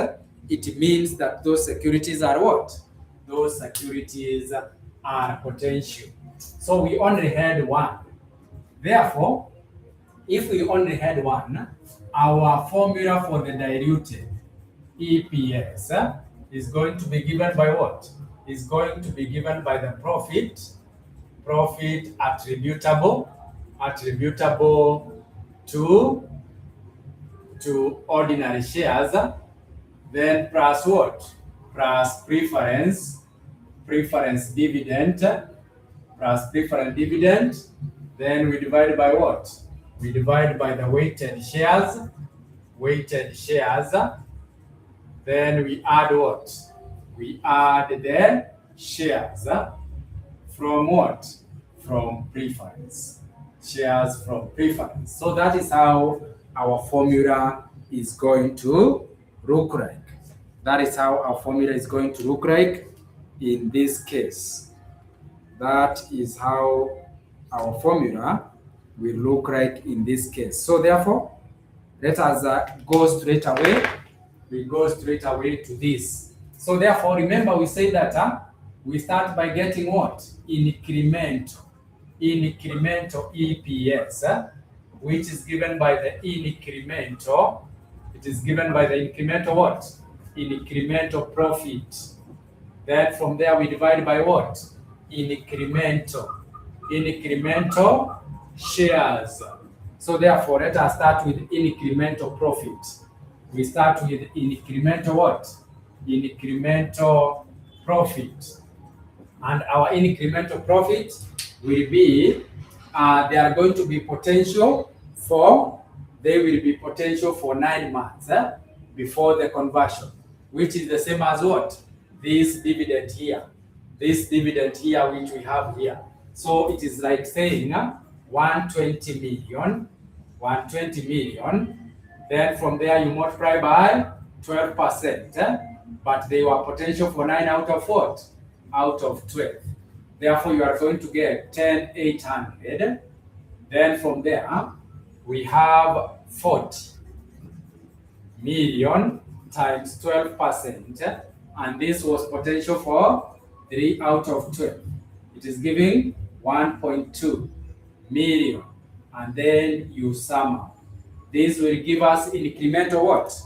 it means that those securities are what? Those securities are potential. So we only had one. Therefore, if we only had one, our formula for the diluted EPS is going to be given by what? Is going to be given by the profit attributable to ordinary shares, then plus what? plus preference dividend, plus preference dividend. Then we divide by what? We divide by the weighted shares. Then we add what? We add the shares from what? From preference. Shares from preference. So that is how our formula is going to look like. That is how our formula is going to look like in this case. That is how our formula will look like in this case. So therefore, let us go straight away. We go straight away to this. So therefore, remember we say that we start by getting what? Incremental EPS, which is given by the incremental. It is given by the incremental what? Incremental profit. Then from there we divide by what? Incremental shares. So therefore, let us start with incremental profit. We start with incremental what? Incremental profit. And our incremental profit will be, they are going to be potential for 9 months before the conversion, which is the same as what? This dividend here which we have here. So it is like saying 120 million. Then from there you multiply by 12%, but they were potential for 9 out of what? Out of 12. Therefore you are going to get 10,800. Then from there we have 40 million times 12%, and this was potential for 3 out of 12. It is giving 1.2 million, and then you sum up. This will give us incremental what?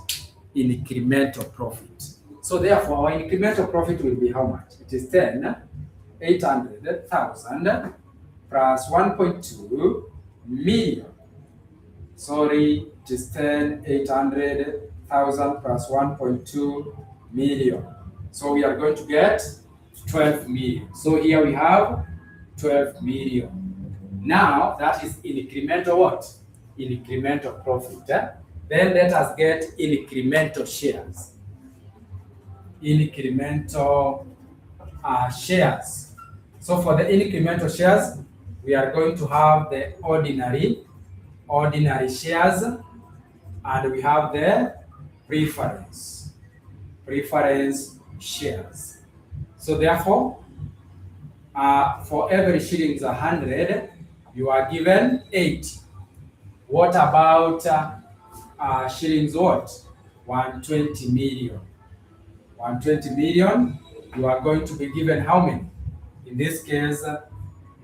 Incremental profit. So therefore, our incremental profit will be how much? It is 10,800,000 plus 1.2 million. Sorry, it is 10,800,000 plus 1.2 million. So we are going to get 12 million. So here we have 12 million. Now that is incremental what? Incremental profit. Then let us get incremental shares. Incremental shares. So for the incremental shares, we are going to have the ordinary shares, and we have the preference shares. So therefore, for every shillings 100, you are given 80. What about shillings what? 120 million. 120 million, you are going to be given how many? In this case,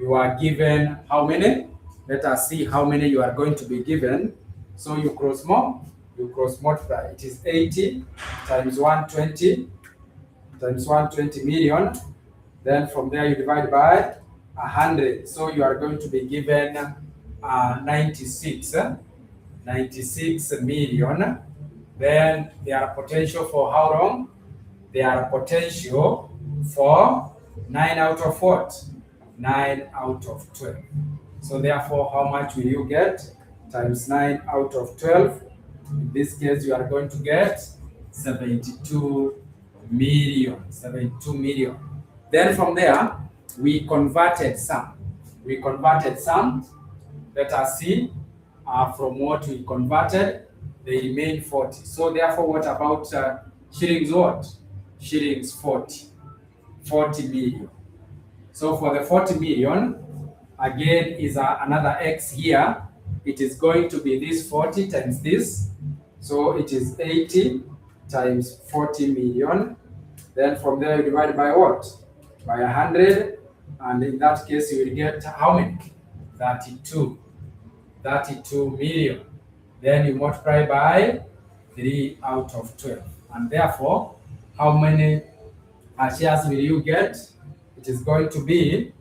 you are given how many? Let us see how many you are going to be given. So you cross multiply. It is 80 times 120 million. Then from there you divide by 100. So you are going to be given 96 million. Then they are potential for how long? They are potential for 9 out of what? 9 out of 12. So therefore, how much will you get? Times 9 out of 12. In this case, you are going to get 72 million. Then from there, we converted some. Let us see. From what we converted, they remain 40. So therefore, what about shillings what? Shillings 40 million. So for the 40 million, again is another X here. It is going to be this 40 times this. So it is 80 times 40 million. Then from there you divide by what? By 100. And in that case you will get how many? 32 million. Then you multiply by 3 out of 12. And therefore, how many shares will you get? It is going to be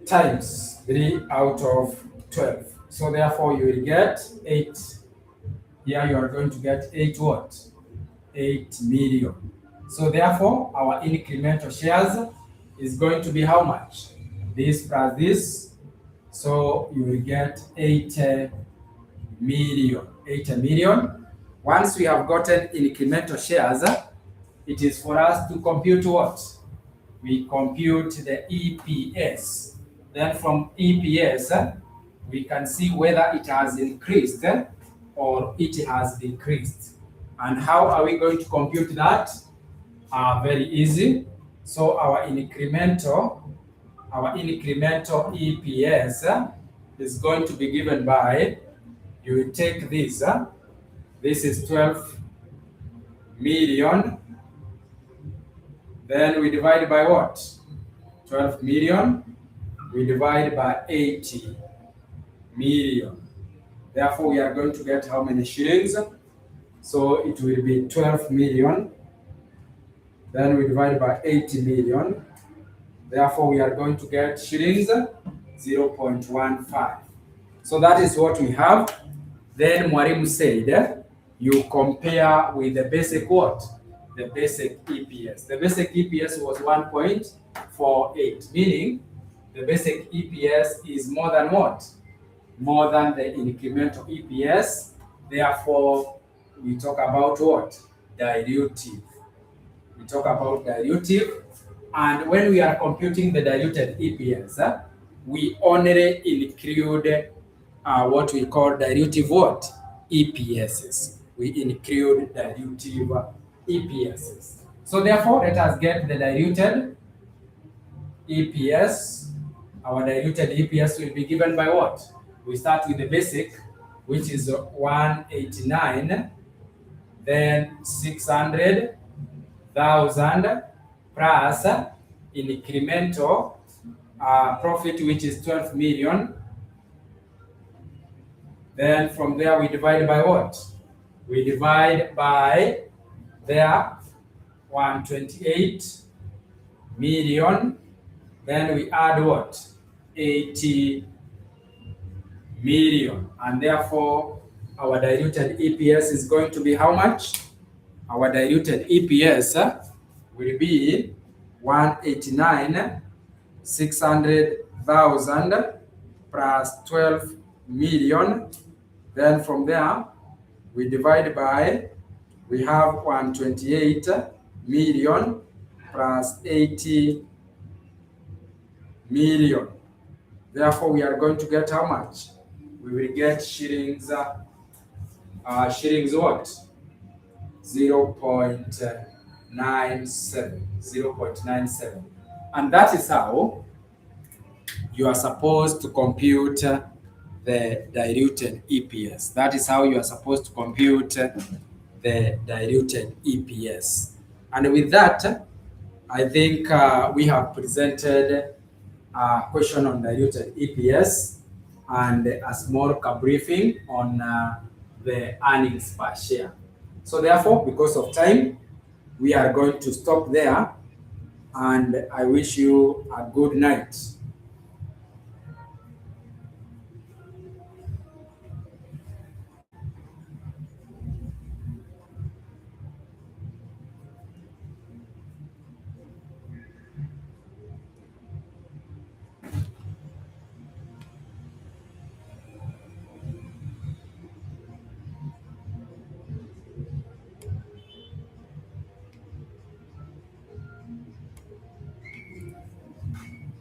times 3 out of 12. So therefore, you will get 8 Here you are going to get 8 what? 8 million. So therefore, our incremental shares is going to be how much? This plus this. So you will get 80 million. 80 million. Once we have gotten incremental shares, it is for us to compute what? We compute the EPS. Then from EPS, we can see whether it has increased or it has decreased. And how are we going to compute that? Very easy. So our incremental EPS is going to be given by, you will take this, this is 12 million, then we divide by what? 12 million, we divide by 80 million. Therefore, we are going to get how many shillings? So it will be 12 million, then we divide by 80 million. Therefore, we are going to get shillings 0.15. So that is what we have. Then Mwalimu said, you compare with the basic what? The basic EPS. The basic EPS was 1.48, meaning the basic EPS is more than what? More than the incremental EPS. Therefore, we talk about what? Dilutive. We talk about dilutive. And when we are computing the diluted EPS, we only include what we call dilutive what? EPSs. We include dilutive EPSs. So therefore, let us get the diluted EPS. Our diluted EPS will be given by what? We start with the basic, which is 189, then 600,000 plus incremental profit, which is 12 million. Then from there we divide by what? We divide by there 128 million. Then we add what? 80 million. And therefore our diluted EPS is going to be how much? Our diluted EPS will be 189, 600,000 plus 12 million. Then from there, we divide by, we have 128 million plus 80 million. Therefore, we are going to get how much? We will get shillings, shillings what? 0.97. And that is how you are supposed to compute the diluted EPS. That is how you are supposed to compute the diluted EPS. And with that, I think we have presented a question on diluted EPS and a small briefing on the earnings per share. So therefore, because of time, we are going to stop there, and I wish you a good night.